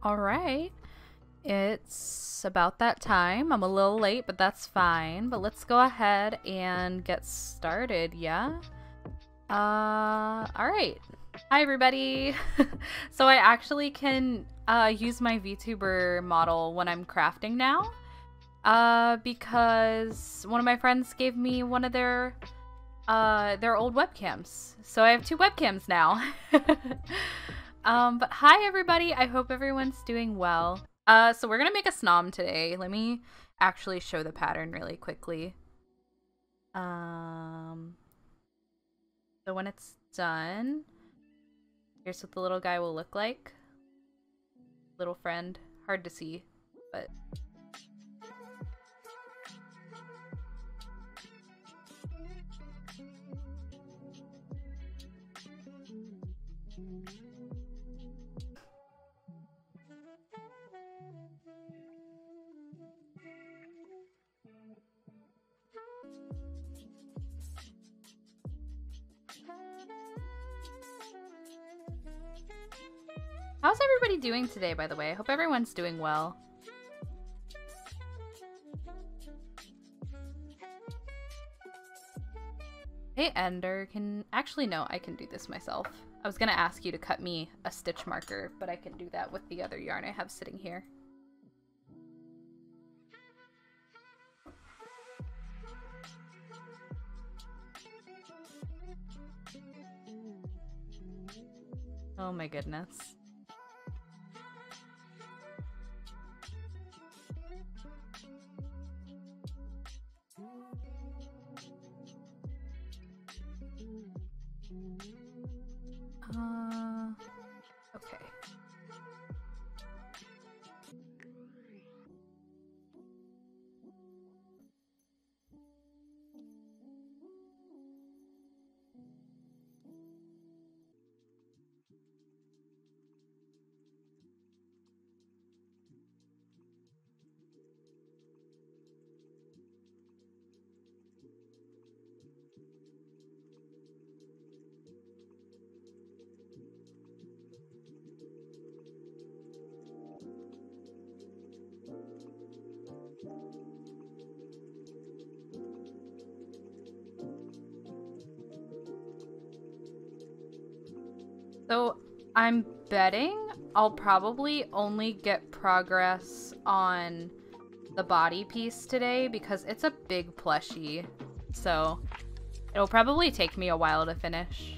All right. It's about that time. I'm a little late, but that's fine. But let's go ahead and get started, yeah? All right. Hi, everybody. So I actually can use my VTuber model when I'm crafting now. Because one of my friends gave me one of their old webcams. So I have two webcams now. But hi everybody. I hope everyone's doing well. So we're gonna make a Snom today. Let me actually show the pattern really quickly. So when it's done, here's what the little guy will look like. Little friend, hard to see, but how's everybody doing today, by the way? I hope everyone's doing well. Hey, Ender, no, I can do this myself. I was gonna ask you to cut me a stitch marker, but I can do that with the other yarn I have sitting here. Oh my goodness. Okay. So I'm betting I'll probably only get progress on the body piece today because it's a big plushie. So it'll probably take me a while to finish.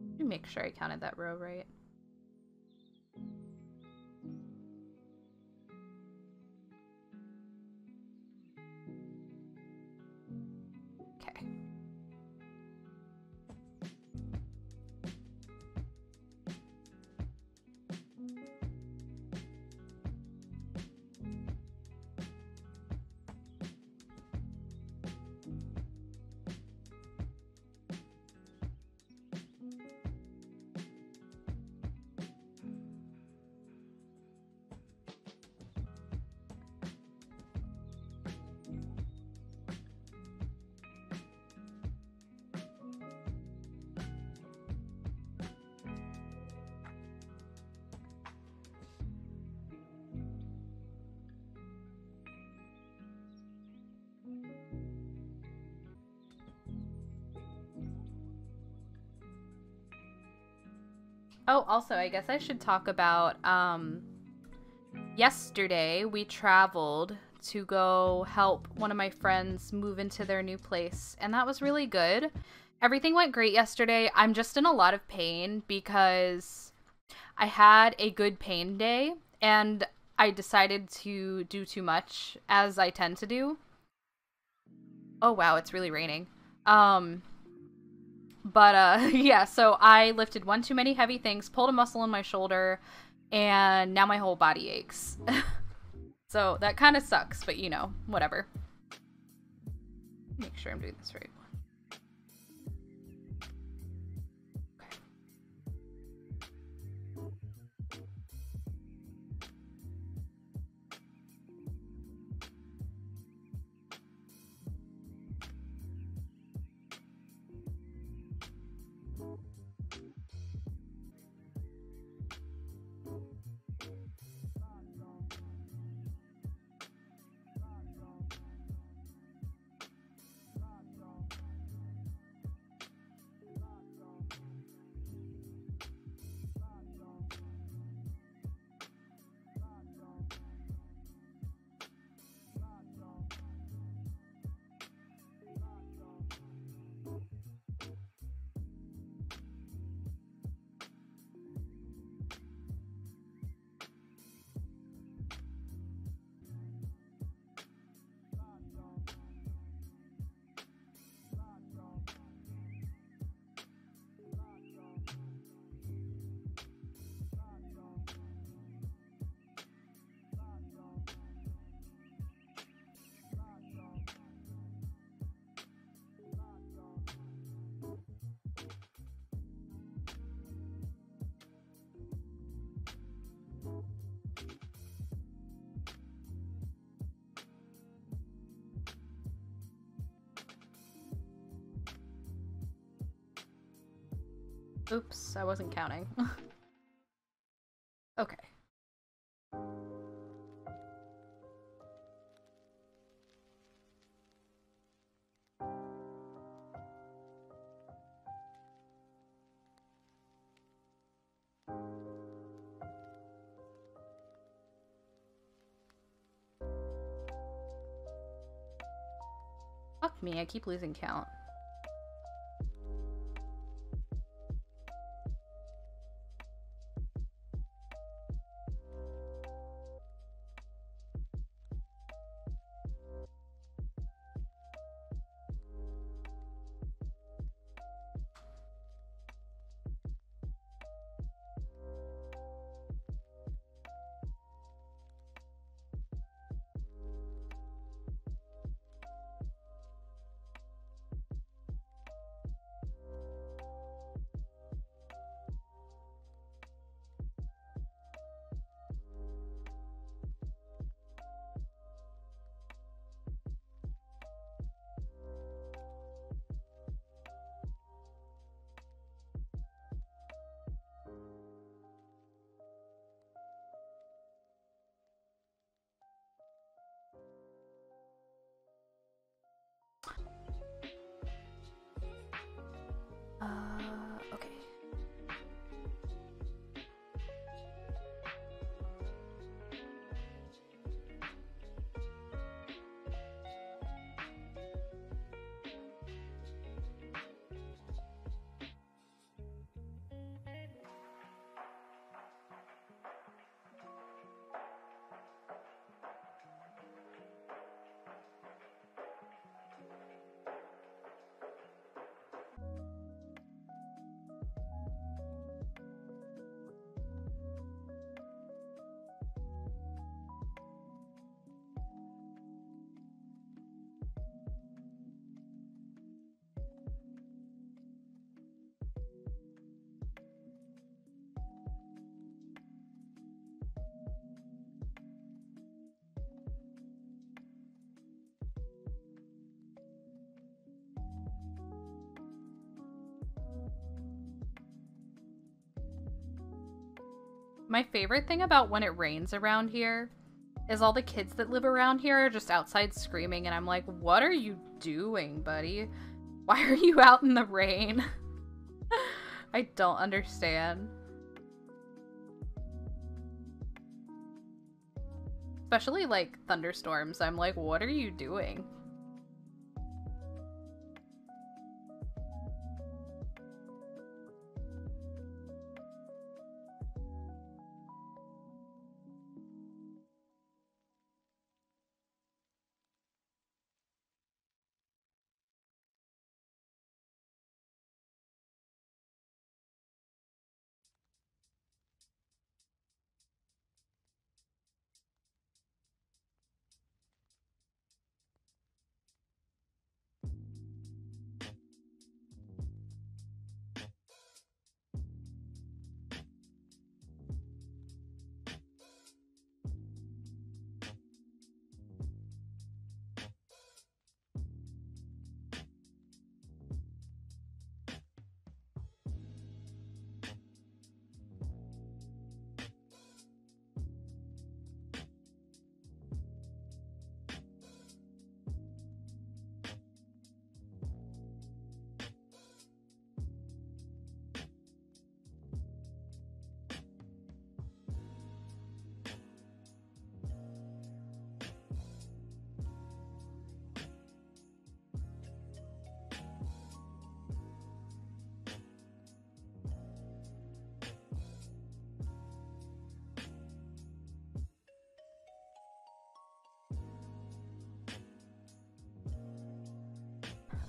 Let me make sure I counted that row right. Okay. Oh, also, I guess I should talk about, yesterday we traveled to go help one of my friends move into their new place, and that was really good. Everything went great yesterday. I'm just in a lot of pain because I had a good pain day, and I decided to do too much, as I tend to do. Oh, wow, it's really raining. Um, yeah, so I lifted one too many heavy things, pulled a muscle in my shoulder, and now my whole body aches. So that kind of sucks, but you know, whatever. Make sure I'm doing this right. Oops, I wasn't counting. Okay. Fuck me, I keep losing count. Okay. My favorite thing about when it rains around here is all the kids that live around here are just outside screaming, and I'm like, what are you doing, buddy? Why are you out in the rain? I don't understand. especially like thunderstorms. I'm like, what are you doing?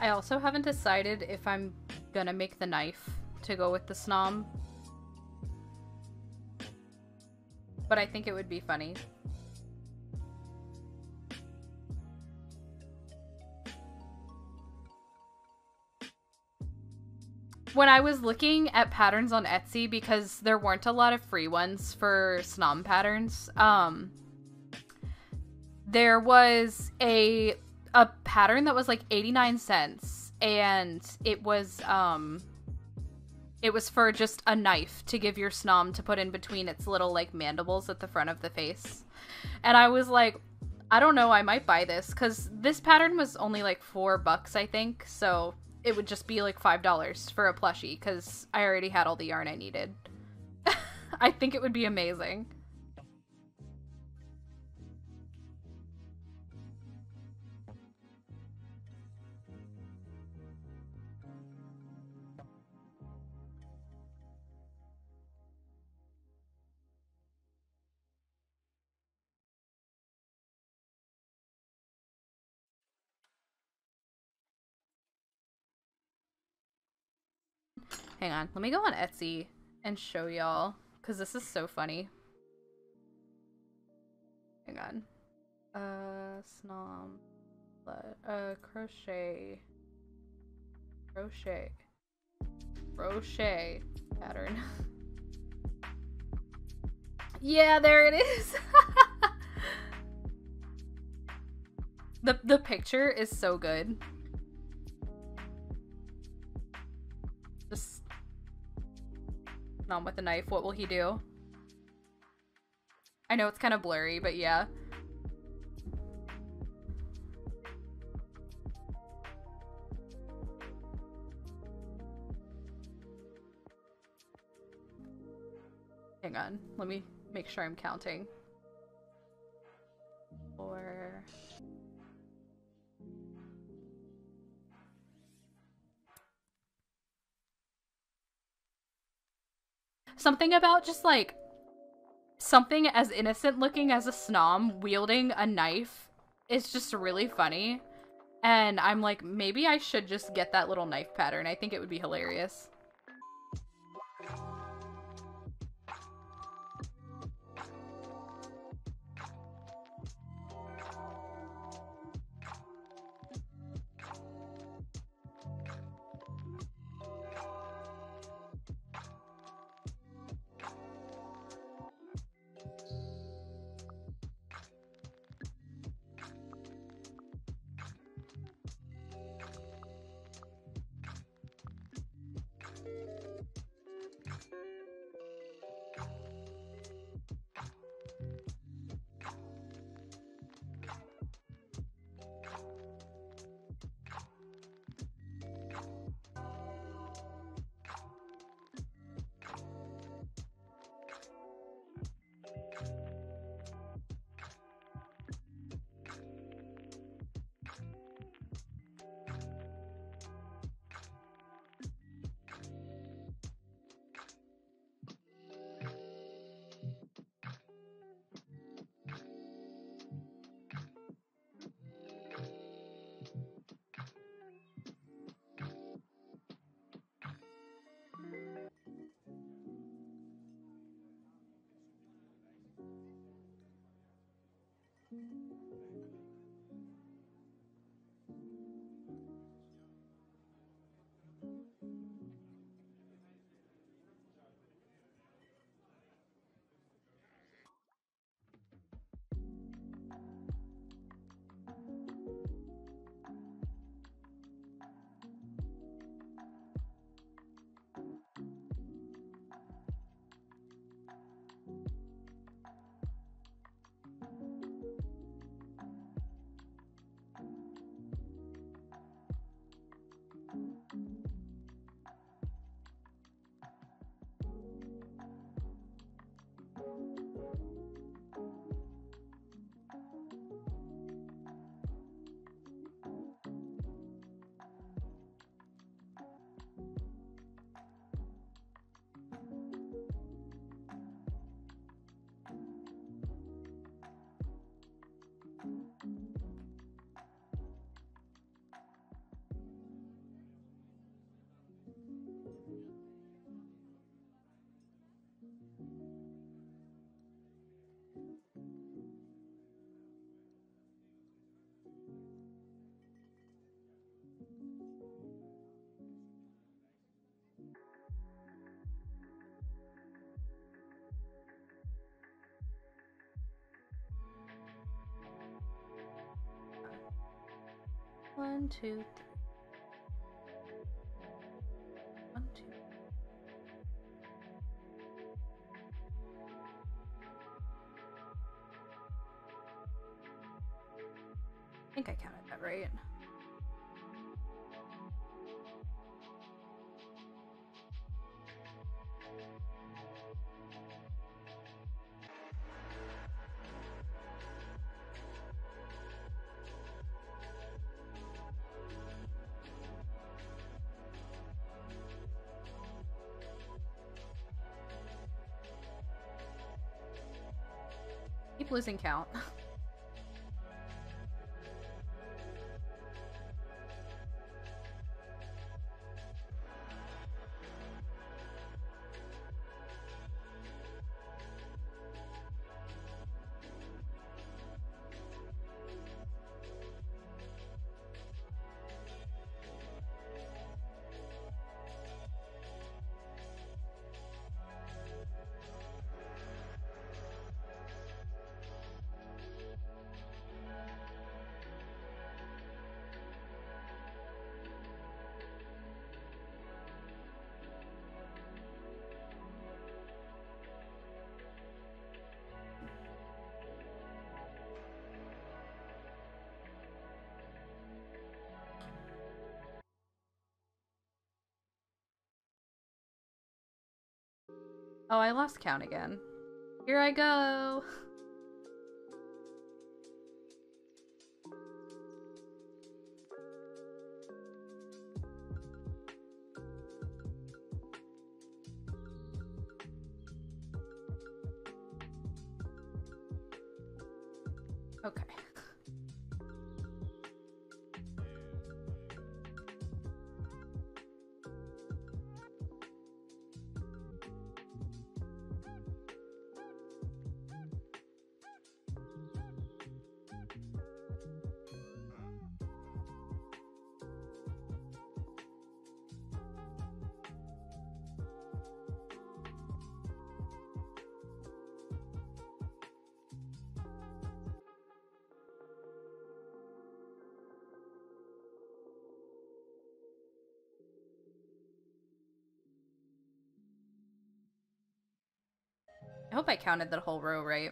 I also haven't decided if I'm gonna make the knife to go with the Snom. But I think it would be funny. When I was looking at patterns on Etsy, because there weren't a lot of free ones for Snom patterns, there was a pattern that was like 89 cents, and it was for just a knife to give your Snom to put in between its little like mandibles at the front of the face. And I was like, I don't know, I might buy this, because this pattern was only like $4, I think, so it would just be like $5 for a plushie, because I already had all the yarn I needed. I think it would be amazing. Hang on, let me go on Etsy and show y'all, because this is so funny. Hang on. Snom. Crochet. Crochet pattern. Yeah, there it is. The picture is so good. Just Snom with a knife. What will he do? I know it's kind of blurry, but yeah. Hang on, let me make sure I'm counting. 4. Something about just like something as innocent looking as a Snom wielding a knife is just really funny. And I'm like, maybe I should just get that little knife pattern. I think it would be hilarious. 1, 2, 3. 1, 2. I think I counted that right. Keep losing count. Oh, I lost count again. Here I go. Okay. I hope I counted the whole row right.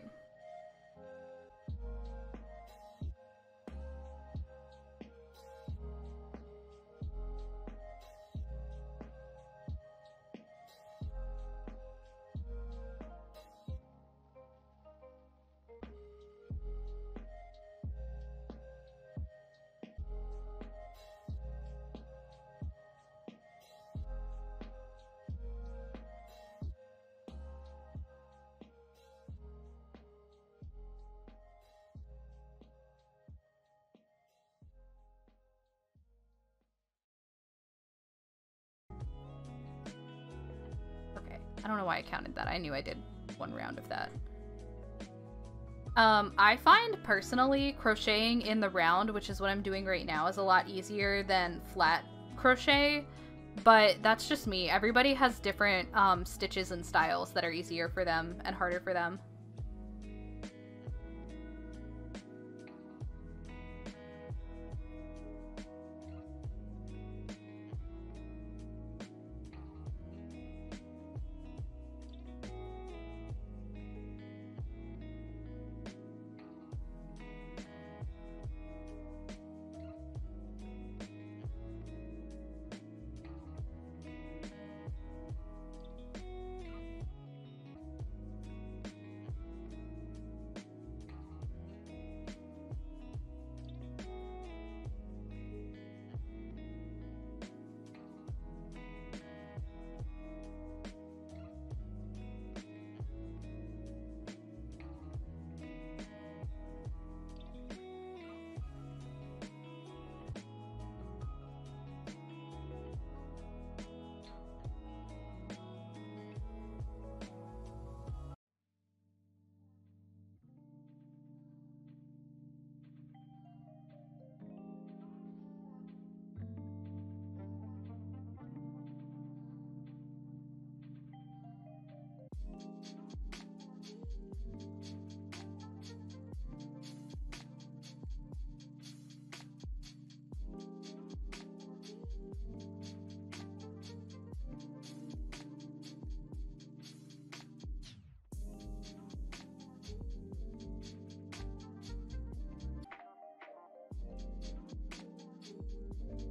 Okay, I don't know why I counted that. I knew I did one round of that. I find personally crocheting in the round, which is what I'm doing right now, is a lot easier than flat crochet, but that's just me. Everybody has different stitches and styles that are easier for them and harder for them.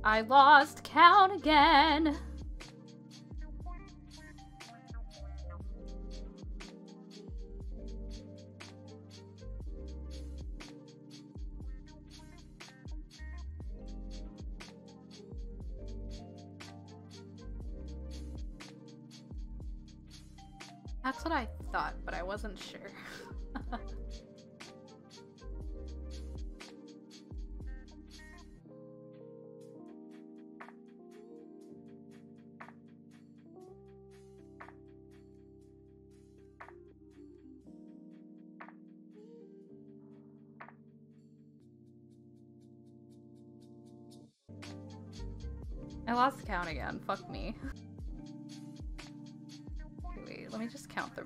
I lost count again. That's what I thought, but I wasn't sure. I lost count again. Fuck me. Okay, wait, let me just count the...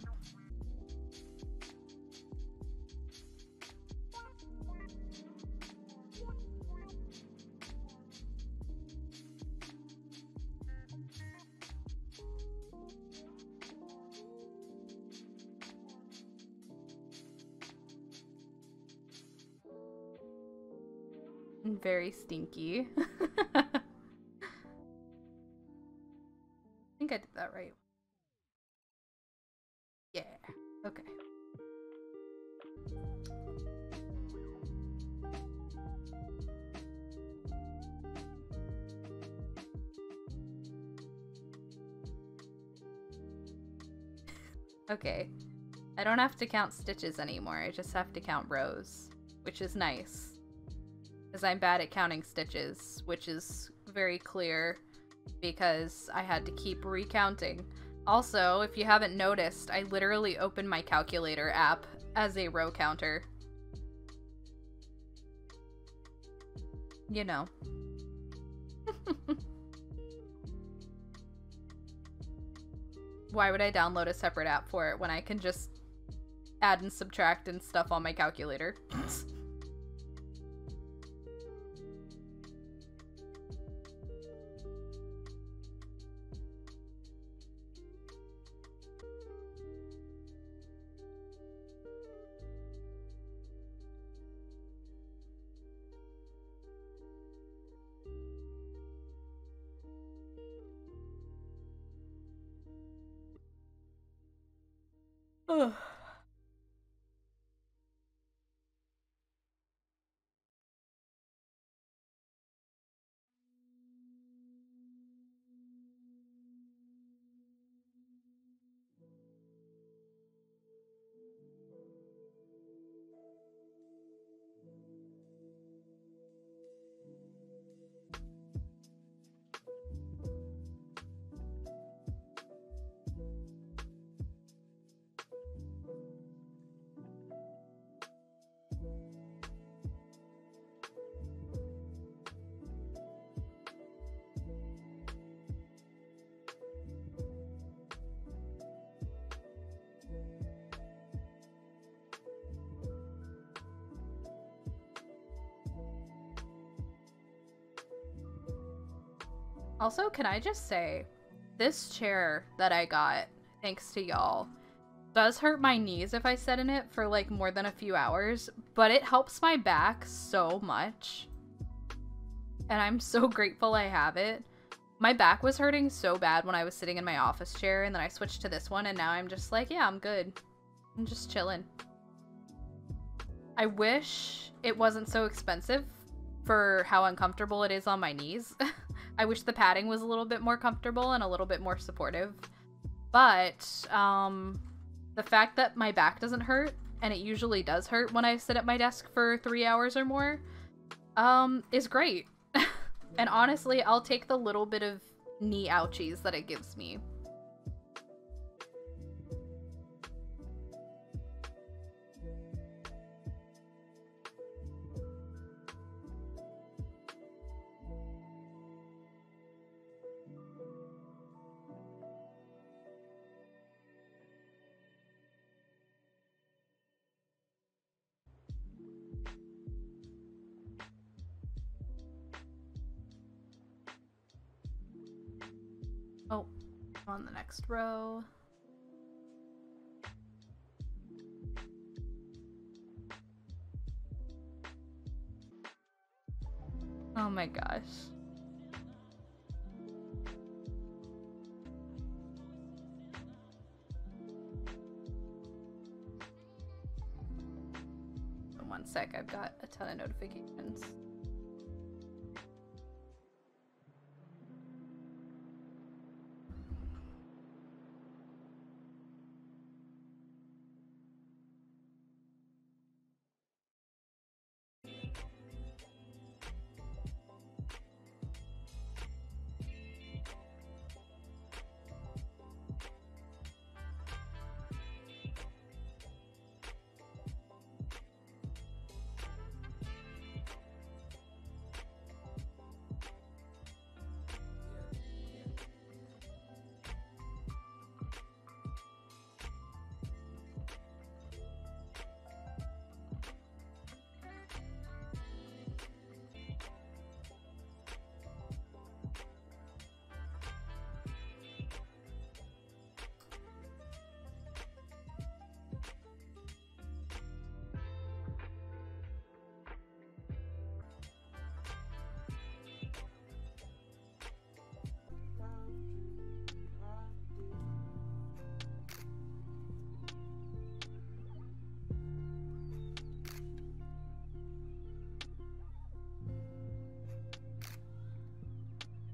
I'm very stinky. I think I did that right. Yeah, okay. Okay. I don't have to count stitches anymore, I just have to count rows, which is nice. Because I'm bad at counting stitches, which is very clear because I had to keep recounting. Also, if you haven't noticed, I literally opened my calculator app as a row counter. You know. Why would I download a separate app for it when I can just add and subtract and stuff on my calculator? Ugh. Also, can I just say, this chair that I got, thanks to y'all, does hurt my knees if I sit in it for like more than a few hours, but it helps my back so much. And I'm so grateful I have it. My back was hurting so bad when I was sitting in my office chair, and then I switched to this one, and now I'm just like, yeah, I'm good. I'm just chilling. I wish it wasn't so expensive for how uncomfortable it is on my knees. I wish the padding was a little bit more comfortable and a little bit more supportive. But the fact that my back doesn't hurt, and it usually does hurt when I sit at my desk for 3 hours or more, is great. And honestly, I'll take the little bit of knee ouchies that it gives me. Oh, on the next row. Oh my gosh. sec, I've got a ton of notifications.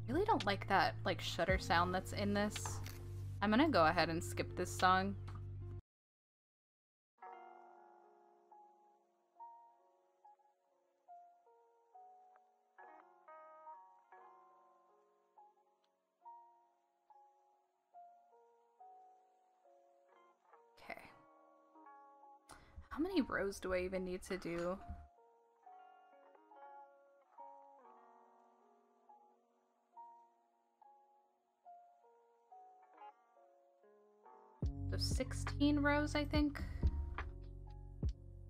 I really don't like that like shutter sound that's in this. I'm gonna go ahead and skip this song. Okay. How many rows do I even need to do? So 16 rows, I think.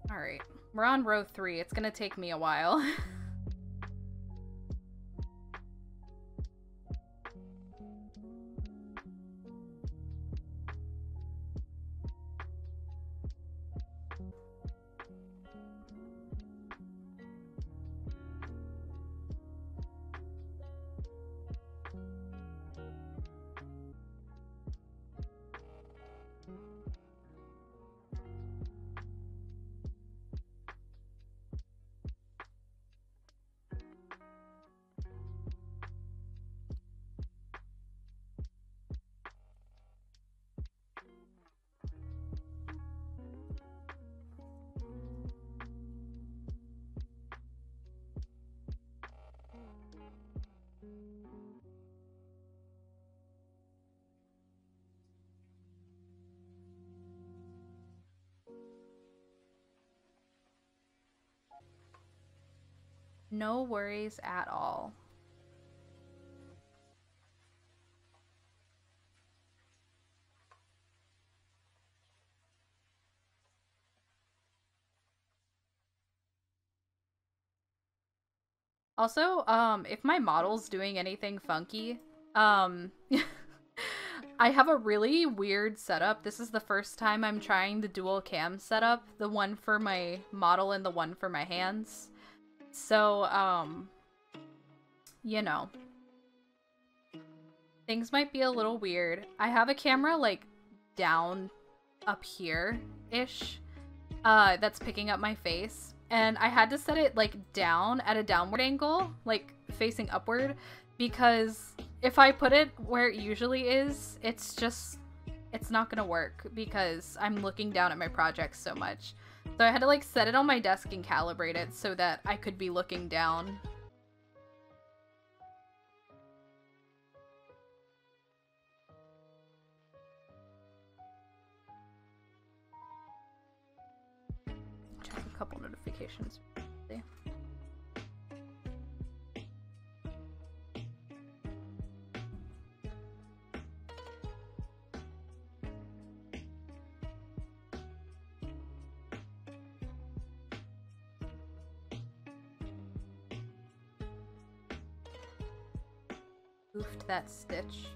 Alright, we're on row 3. It's gonna take me a while. No worries at all. Also, if my model's doing anything funky, I have a really weird setup. This is the first time I'm trying the dual cam setup, the one for my model and the one for my hands. So, you know, things might be a little weird. I have a camera, like, down up here-ish, that's picking up my face. And I had to set it, like, down at a downward angle, like, facing upward, because if I put it where it usually is, it's not gonna work, because I'm looking down at my projects so much. So I had to, like, set it on my desk and calibrate it so that I could be looking down. Check a couple notifications. See. Goofed that stitch.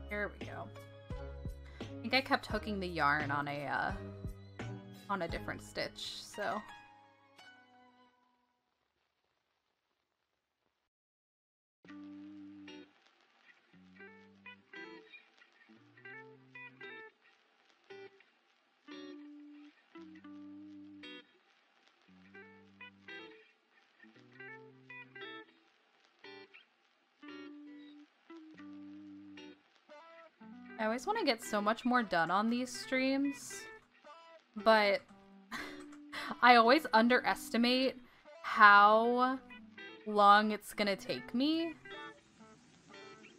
There we go. I think I kept hooking the yarn on a different stitch, so. I always want to get so much more done on these streams, but I always underestimate how long it's gonna take me.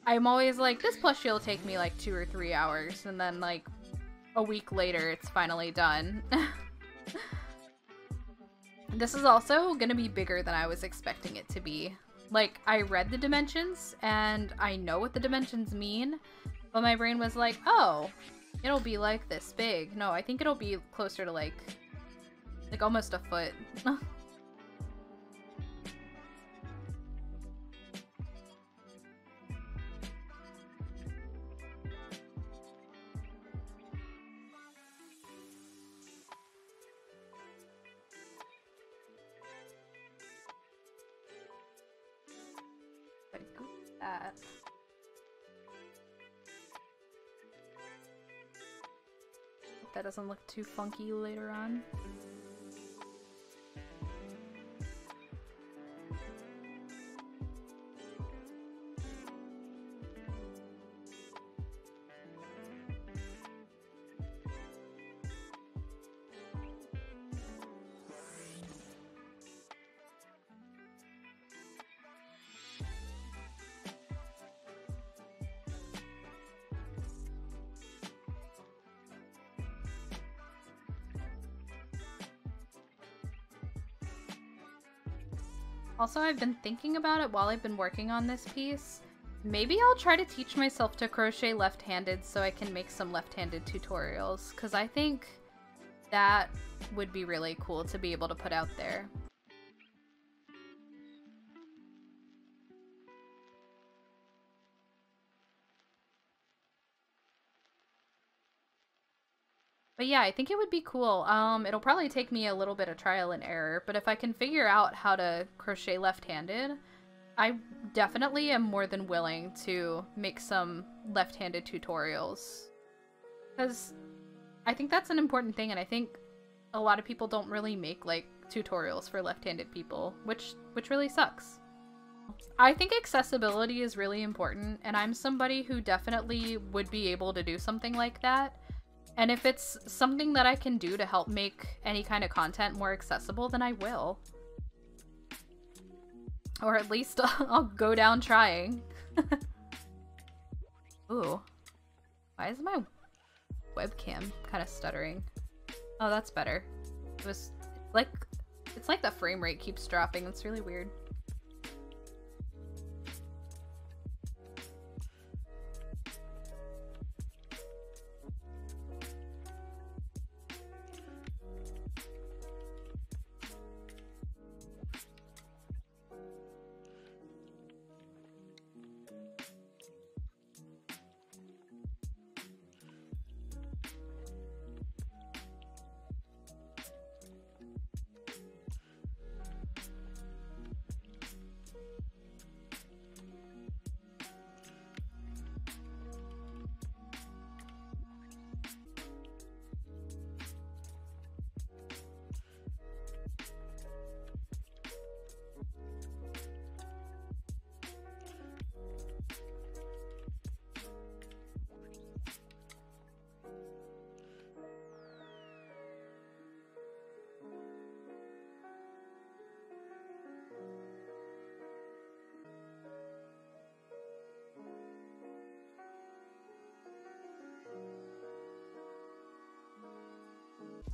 I'm always like, this plushie will take me like 2 or 3 hours, and then like a week later it's finally done. This is also gonna be bigger than I was expecting it to be. Like, I read the dimensions, and I know what the dimensions mean, but my brain was like, oh, it'll be like this big. No, I think it'll be closer to like almost a foot. That. Hope that doesn't look too funky later on. Also, I've been thinking about it while I've been working on this piece. Maybe I'll try to teach myself to crochet left-handed so I can make some left-handed tutorials, because I think that would be really cool to be able to put out there. But yeah, I think it would be cool. It'll probably take me a little bit of trial and error, but if I can figure out how to crochet left-handed, I definitely am more than willing to make some left-handed tutorials. Because I think that's an important thing, and I think a lot of people don't really make, like, tutorials for left-handed people, which really sucks. I think accessibility is really important, and I'm somebody who definitely would be able to do something like that. And if it's something that I can do to help make any kind of content more accessible, then I will. Or at least I'll go down trying. Ooh. Why is my webcam kind of stuttering? Oh, that's better. It's like the frame rate keeps dropping. It's really weird.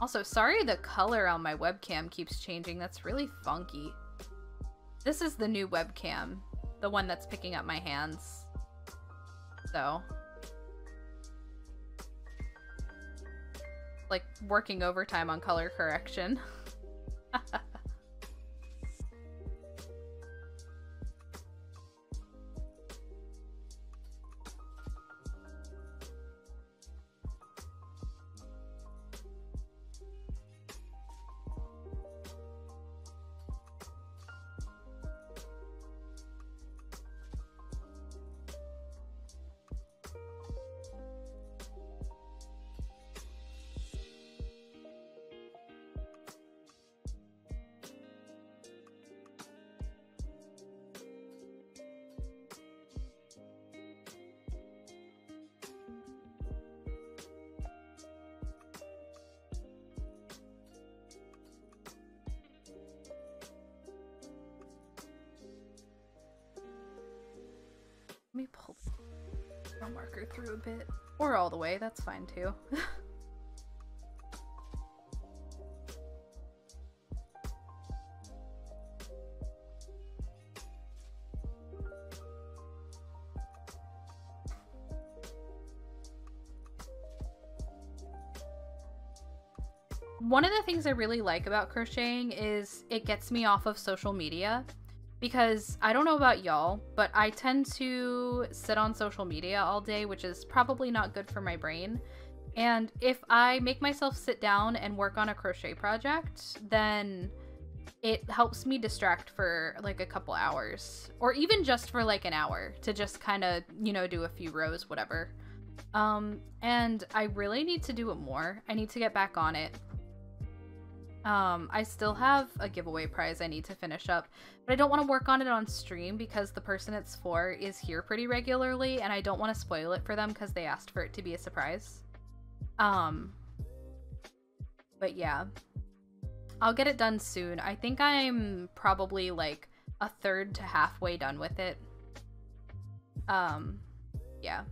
Also, sorry the color on my webcam keeps changing. That's really funky. This is the new webcam. The one that's picking up my hands. So. Like, working overtime on color correction. Let me pull the marker through a bit. Or all the way, that's fine too. One of the things I really like about crocheting is it gets me off of social media, because I don't know about y'all, but I tend to sit on social media all day, which is probably not good for my brain. And if I make myself sit down and work on a crochet project, then it helps me distract for like a couple hours, or even just for like an hour to just kind of, you know, do a few rows, whatever. And I really need to do it more. I need to get back on it. I still have a giveaway prize I need to finish up, but I don't want to work on it on stream because the person it's for is here pretty regularly, and I don't want to spoil it for them because they asked for it to be a surprise. But yeah, I'll get it done soon. I think I'm probably like a third to halfway done with it. Yeah.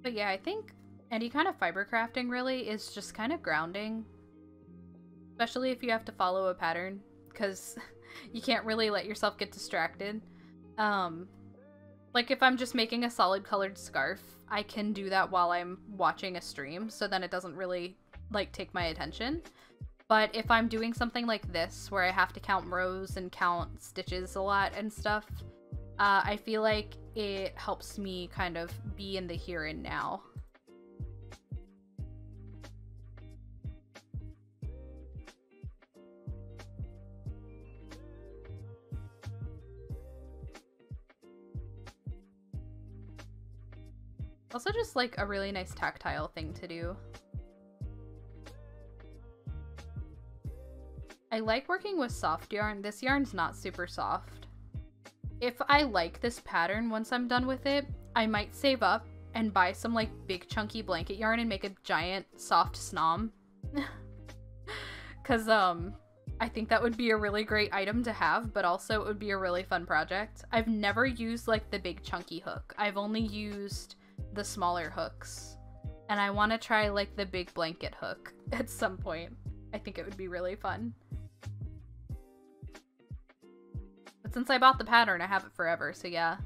But yeah, I think any kind of fiber crafting really is just kind of grounding. Especially if you have to follow a pattern, because you can't really let yourself get distracted. Like if I'm just making a solid colored scarf, I can do that while I'm watching a stream, so then it doesn't really like take my attention. But if I'm doing something like this, where I have to count rows and count stitches a lot and stuff, I feel like it helps me kind of be in the here and now. Also just like a really nice tactile thing to do. I like working with soft yarn. This yarn's not super soft. If I like this pattern once I'm done with it, I might save up and buy some like big chunky blanket yarn and make a giant soft Snom. Cause I think that would be a really great item to have, but also it would be a really fun project. I've never used like the big chunky hook. I've only used the smaller hooks. And I want to try like the big blanket hook at some point. I think it would be really fun. But since I bought the pattern, I have it forever, so yeah.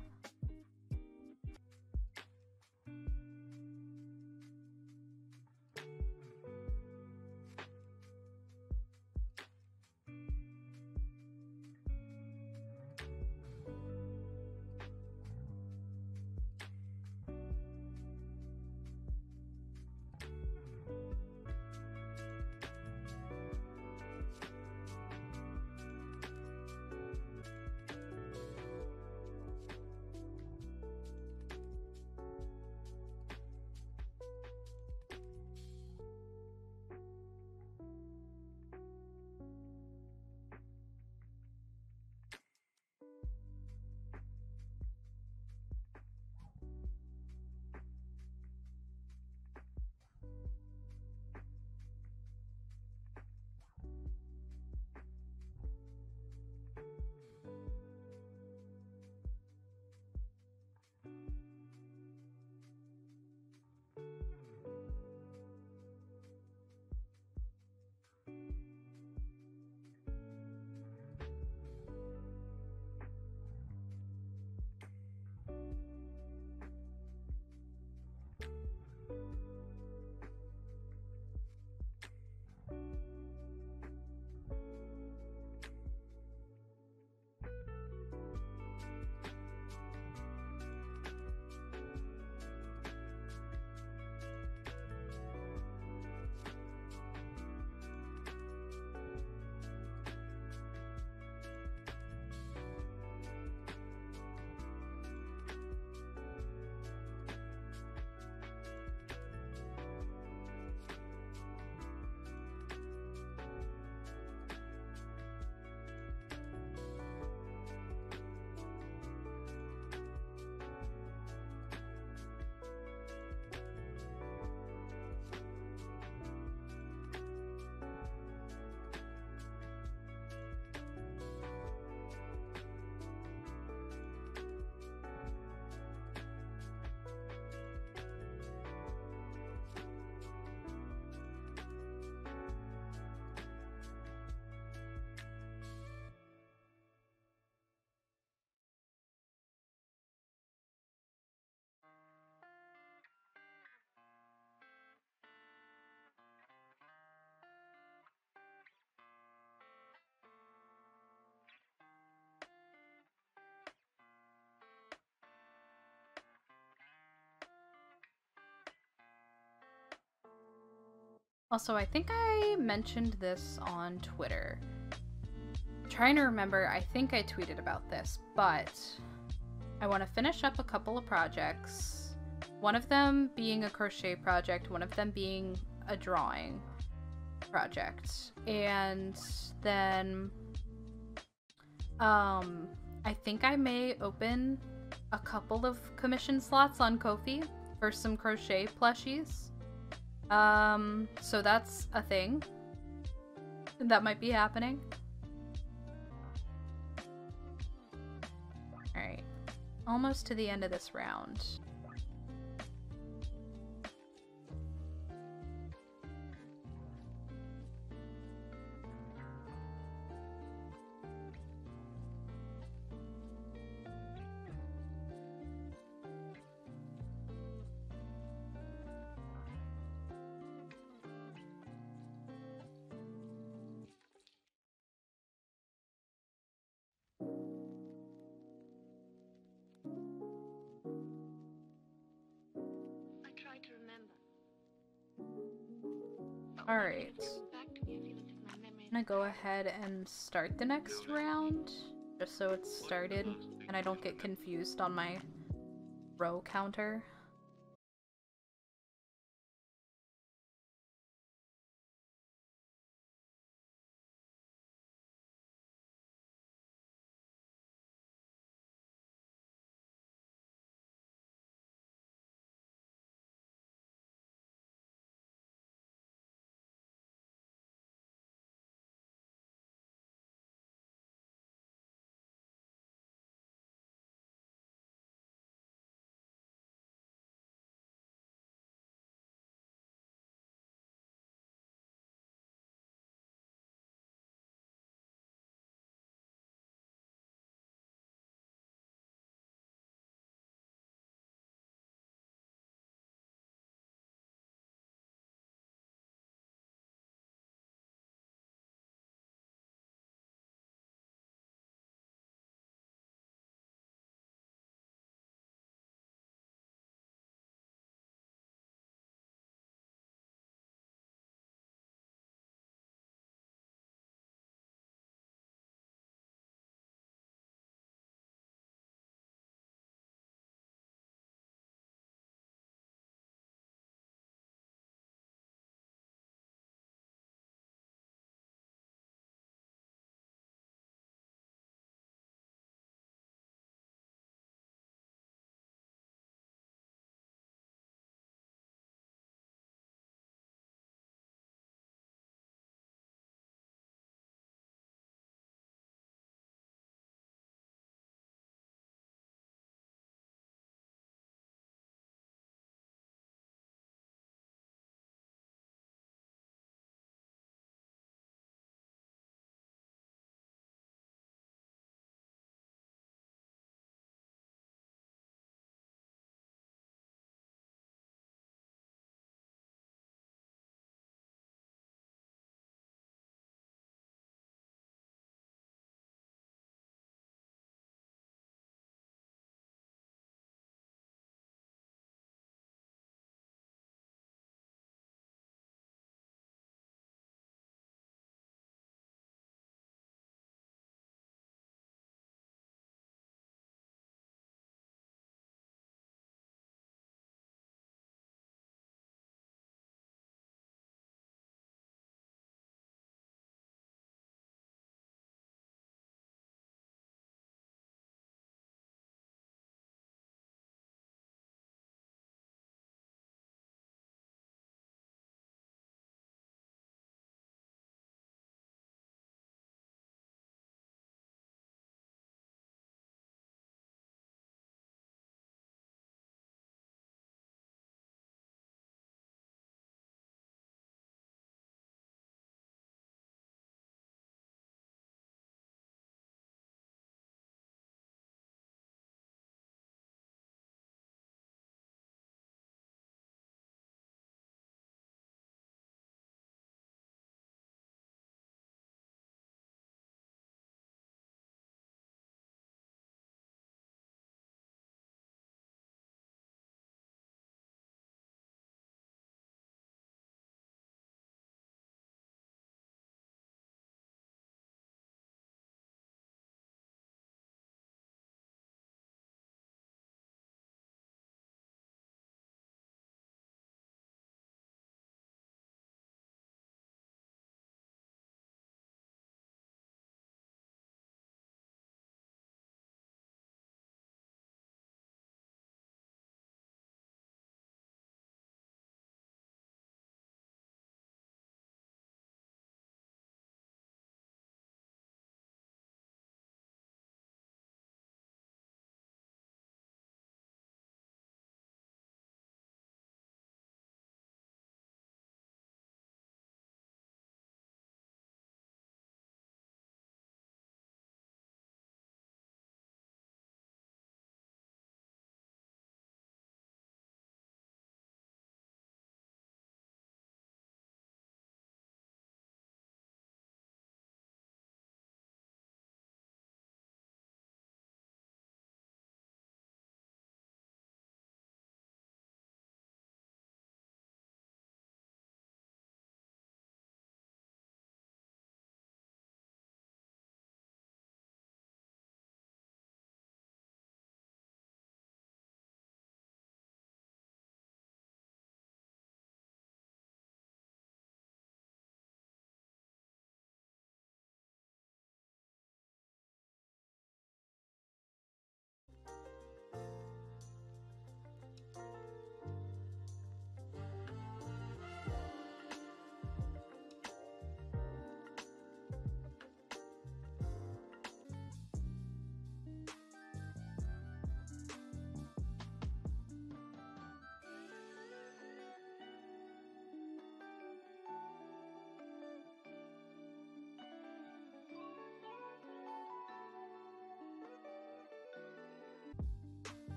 Also, I think I mentioned this on Twitter. I'm trying to remember, I think I tweeted about this, but I want to finish up a couple of projects. One of them being a crochet project, one of them being a drawing project. And then I think I may open a couple of commission slots on Ko-fi for some crochet plushies. So that's a thing that might be happening. Alright, almost to the end of this round. Alright. I'm gonna go ahead and start the next round, just so it's started and I don't get confused on my row counter.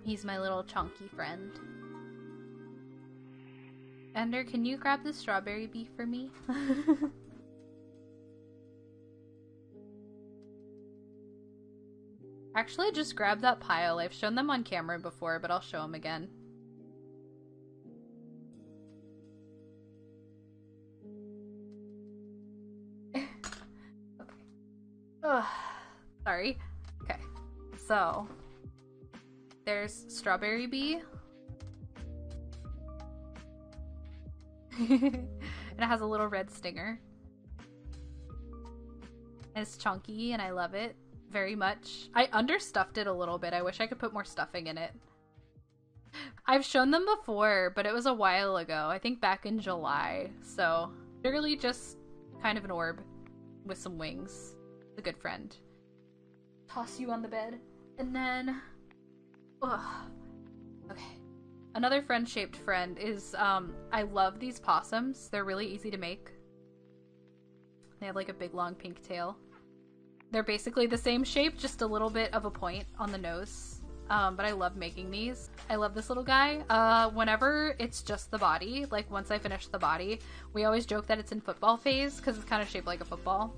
He's my little chunky friend. Ender, can you grab the strawberry bee for me? Actually, just grab that pile. I've shown them on camera before, but I'll show them again. Okay. Ugh. Sorry. Okay. So, there's strawberry bee. And it has a little red stinger. And it's chunky, and I love it very much. I understuffed it a little bit. I wish I could put more stuffing in it. I've shown them before, but it was a while ago. I think back in July. So, literally just kind of an orb with some wings. A good friend. Toss you on the bed. And then... ugh. Okay. Another friend-shaped friend is, I love these possums. They're really easy to make. They have like a big long pink tail. They're basically the same shape, just a little bit of a point on the nose. But I love making these. I love this little guy. Whenever it's just the body, like once I finish the body, we always joke that it's in football phase because it's kind of shaped like a football.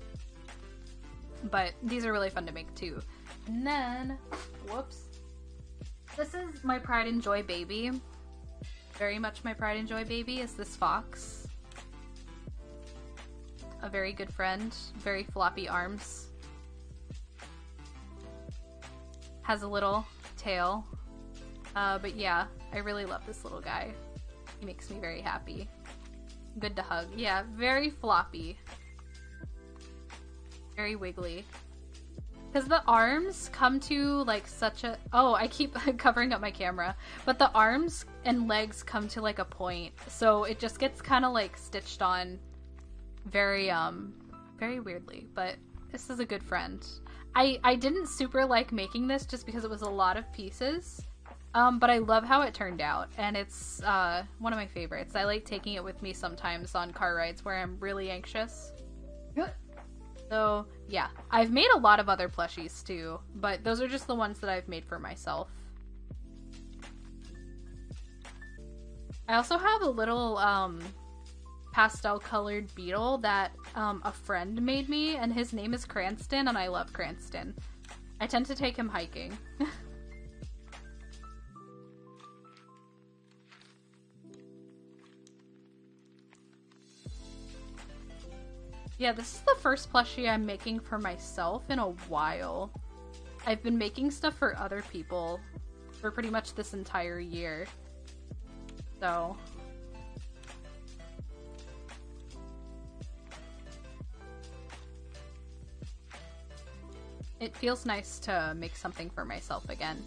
But these are really fun to make too. And then, whoops. This is my pride and joy baby. Very much my pride and joy baby is this fox. A very good friend. Very floppy arms. Has a little tail. But yeah, I really love this little guy. He makes me very happy. Good to hug. Yeah, very floppy. Very wiggly. Because the arms come to like such a... oh, I keep covering up my camera. But the arms and legs come to like a point. So it just gets kind of like stitched on very, very weirdly. But this is a good friend. I didn't super like making this just because it was a lot of pieces. But I love how it turned out. And it's one of my favorites. I like taking it with me sometimes on car rides where I'm really anxious. So, yeah. I've made a lot of other plushies too, but those are just the ones that I've made for myself. I also have a little, pastel colored beetle that, a friend made me, and his name is Cranston, and I love Cranston. I tend to take him hiking. Yeah, this is the first plushie I'm making for myself in a while. I've been making stuff for other people for pretty much this entire year. So... it feels nice to make something for myself again.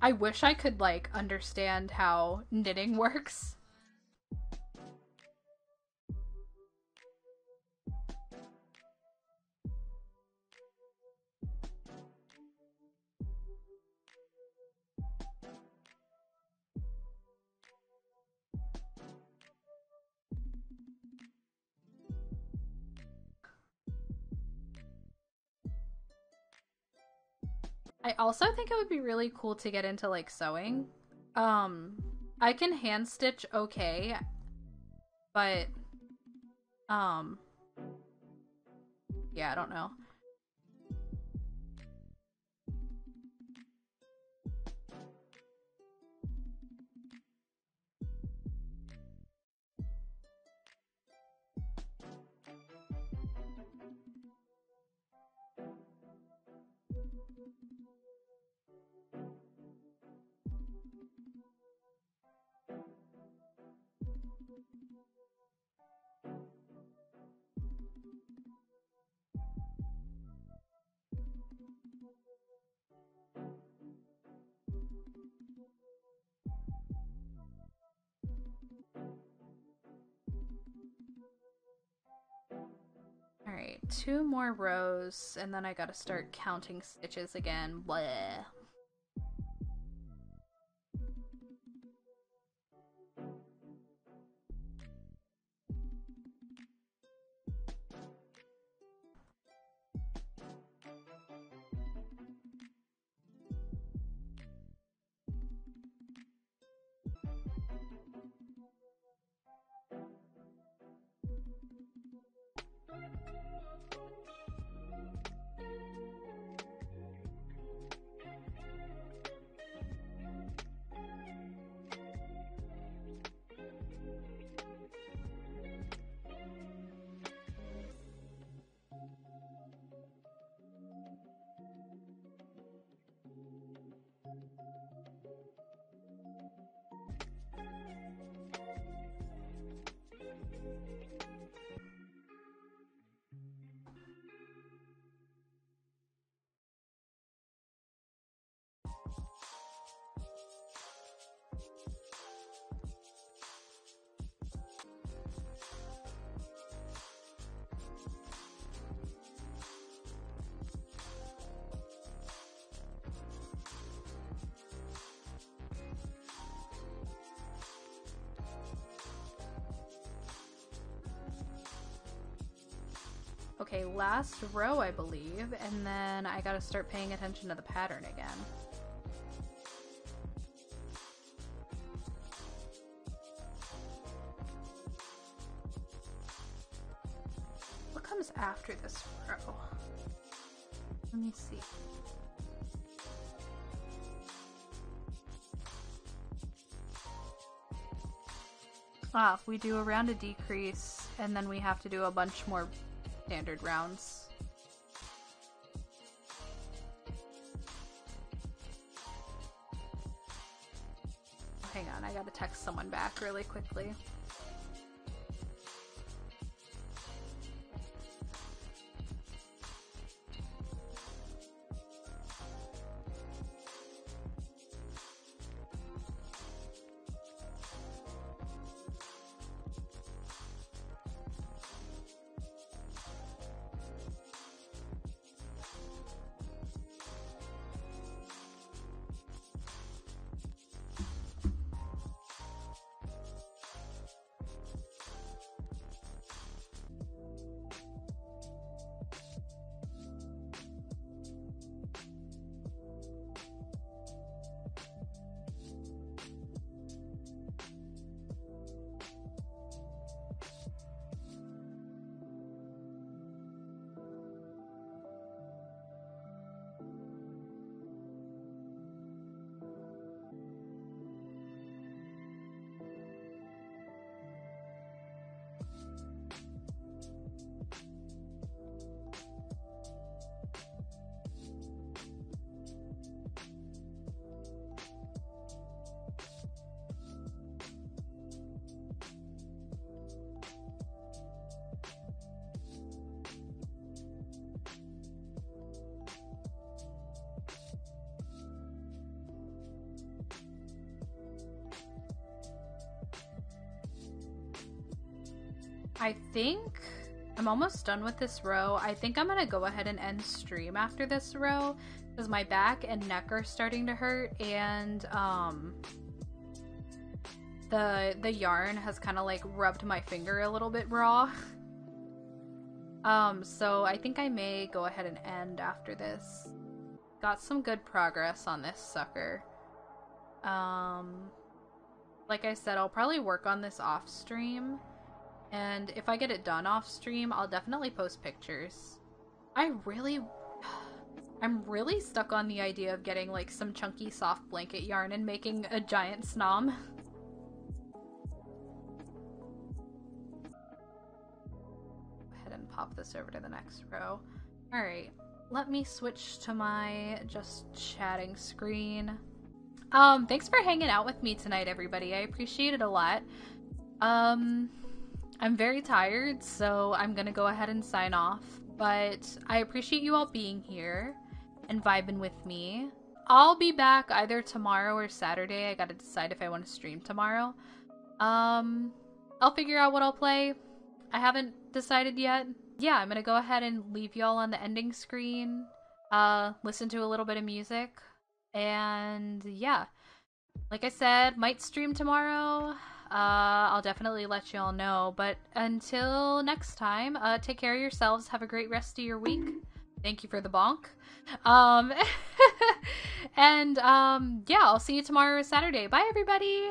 I wish I could, like, understand how knitting works. I also think it would be really cool to get into like sewing. I can hand stitch okay, but yeah, I don't know. Alright, 2 more rows, and then I gotta start counting stitches again. Bleh. Okay, last row, I believe, and then I gotta start paying attention to the pattern again. What comes after this row? Let me see. Ah, we do a round of decrease, and then we have to do a bunch more standard rounds. Hang on, I gotta text someone back really quickly. I think I'm almost done with this row. I think I'm gonna go ahead and end stream after this row because my back and neck are starting to hurt, and the yarn has kind of like rubbed my finger a little bit raw. So I think I may go ahead and end after this. got some good progress on this sucker. Like I said, I'll probably work on this off stream, and if I get it done off stream, I'll definitely post pictures. I'm really stuck on the idea of getting like some chunky soft blanket yarn and making a giant Snom. Go ahead and pop this over to the next row. Alright, let me switch to my just chatting screen. Thanks for hanging out with me tonight, everybody. I appreciate it a lot. I'm very tired, so I'm gonna go ahead and sign off, but I appreciate you all being here and vibing with me. I'll be back either tomorrow or Saturday. I gotta decide if I want to stream tomorrow. I'll figure out what I'll play. I haven't decided yet. Yeah, I'm gonna go ahead and leave y'all on the ending screen, listen to a little bit of music. And yeah, like I said, might stream tomorrow. I'll definitely let you all know. But until next time, take care of yourselves. Have a great rest of your week. Thank you for the bonk. And yeah, I'll see you tomorrow or Saturday. Bye, everybody.